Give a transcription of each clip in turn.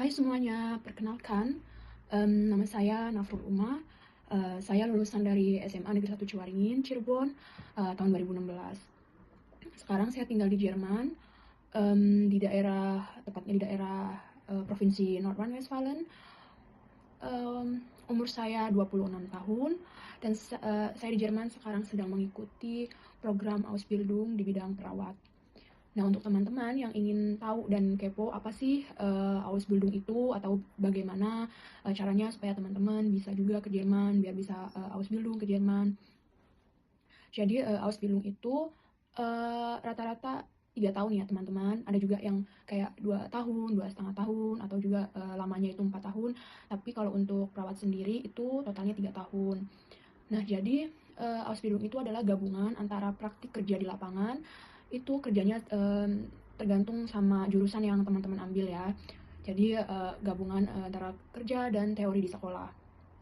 Hai semuanya, perkenalkan, nama saya Nafrul Uma. Saya lulusan dari SMA Negeri 1 Ciwaringin, Cirebon, tahun 2016. Sekarang saya tinggal di Jerman, tepatnya di daerah provinsi Nordrhein-Westfalen. Umur saya 26 tahun dan saya di Jerman sekarang sedang mengikuti program Ausbildung di bidang perawat. Nah, untuk teman-teman yang ingin tahu dan kepo apa sih Ausbildung itu atau bagaimana caranya supaya teman-teman bisa juga ke Jerman biar bisa Ausbildung ke Jerman. Jadi Ausbildung itu rata-rata 3 tahun ya teman-teman. Ada juga yang kayak 2 tahun, 2,5 tahun, atau juga lamanya itu 4 tahun. Tapi kalau untuk perawat sendiri itu totalnya 3 tahun. Nah, jadi Ausbildung itu adalah gabungan antara praktik kerja di lapangan. Itu kerjanya tergantung sama jurusan yang teman-teman ambil ya. Jadi gabungan antara kerja dan teori di sekolah.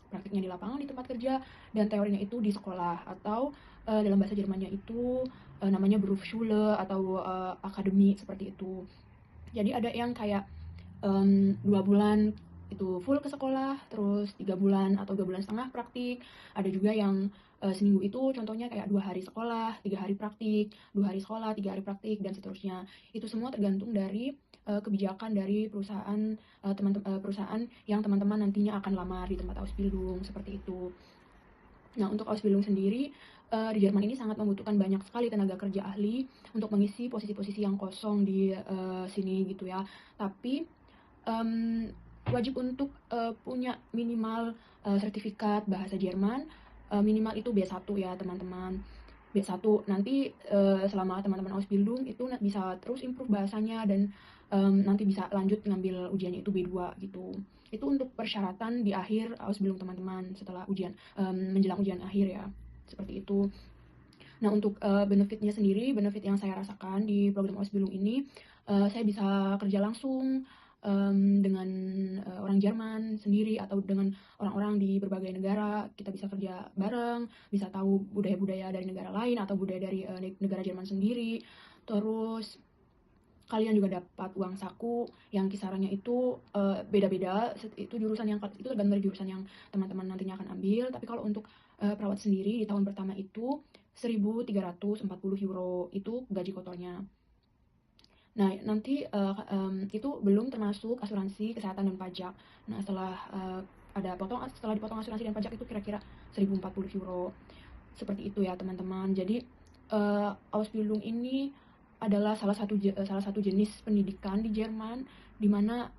Praktiknya di lapangan di tempat kerja dan teorinya itu di sekolah, atau dalam bahasa Jermannya itu namanya Berufsschule atau akademi seperti itu. Jadi ada yang kayak 2 bulan itu full ke sekolah, terus 3 bulan atau 2,5 bulan praktik. Ada juga yang seminggu itu contohnya kayak 2 hari sekolah, 3 hari praktik, 2 hari sekolah, 3 hari praktik, dan seterusnya. Itu semua tergantung dari kebijakan dari perusahaan yang teman-teman nantinya akan lamar di tempat Ausbildung, seperti itu. Nah, untuk Ausbildung sendiri di Jerman ini sangat membutuhkan banyak sekali tenaga kerja ahli untuk mengisi posisi-posisi yang kosong di sini gitu ya. Tapi wajib untuk punya minimal sertifikat bahasa Jerman, minimal itu B1 ya teman-teman. B1 nanti selama teman-teman Ausbildung itu bisa terus improve bahasanya dan nanti bisa lanjut ngambil ujiannya itu B2 gitu. Itu untuk persyaratan di akhir Ausbildung teman-teman setelah ujian, menjelang ujian akhir ya, seperti itu. Nah, untuk benefit-nya sendiri, benefit yang saya rasakan di program Ausbildung ini, saya bisa kerja langsung dengan orang Jerman sendiri atau dengan orang-orang di berbagai negara. Kita bisa kerja bareng, bisa tahu budaya-budaya dari negara lain atau budaya dari negara Jerman sendiri. Terus kalian juga dapat uang saku yang kisarannya itu beda-beda. Itu tergantung dari jurusan yang teman-teman nantinya akan ambil. Tapi kalau untuk perawat sendiri di tahun pertama itu 1.340 euro itu gaji kotornya. Nah, nanti itu belum termasuk asuransi kesehatan dan pajak. Nah, setelah dipotong asuransi dan pajak itu kira-kira 1.040 euro. Seperti itu ya teman-teman. Jadi Ausbildung ini adalah salah satu jenis pendidikan di Jerman, di mana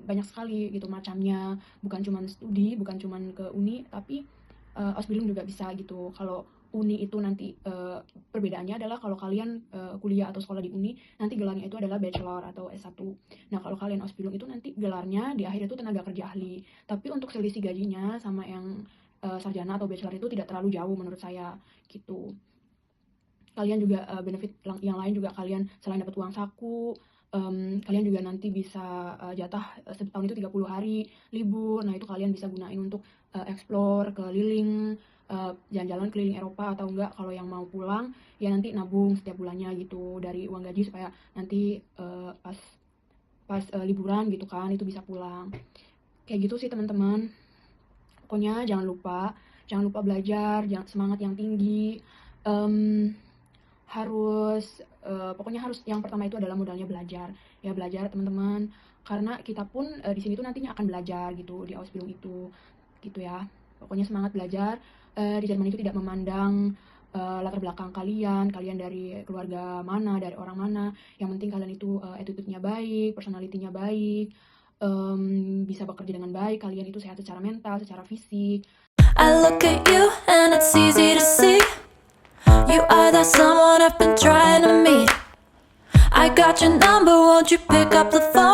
banyak sekali gitu macamnya. Bukan cuma studi, bukan cuma ke uni, tapi Ausbildung juga bisa gitu. Kalau uni itu nanti perbedaannya adalah kalau kalian kuliah atau sekolah di uni, nanti gelarnya itu adalah bachelor atau S1. Nah, kalau kalian Ausbildung itu nanti gelarnya di akhir itu tenaga kerja ahli. Tapi untuk selisih gajinya sama yang sarjana atau bachelor itu tidak terlalu jauh menurut saya gitu. Kalian juga benefit yang lain juga, kalian selain dapat uang saku, kalian juga nanti bisa jatah setahun itu 30 hari libur. Nah, itu kalian bisa gunain untuk explore, keliling, jalan-jalan keliling Eropa, atau enggak kalau yang mau pulang ya nanti nabung setiap bulannya gitu dari uang gaji supaya nanti pas liburan gitu kan itu bisa pulang. Kayak gitu sih teman-teman. Pokoknya jangan lupa belajar, semangat yang tinggi. Pokoknya harus, yang pertama itu adalah modalnya belajar. Ya belajar teman-teman, karena kita pun di sini tuh nantinya akan belajar gitu di Ausbildung itu. Gitu ya. Pokoknya semangat belajar. Di Jerman itu tidak memandang latar belakang kalian dari keluarga mana, dari orang mana. Yang penting kalian itu attitude-nya baik, personality-nya baik, bisa bekerja dengan baik, kalian itu sehat secara mental, secara fisik. I look at you and it's easy to see you are that someone I've been trying to meet. I got your number, won't you pick up the phone?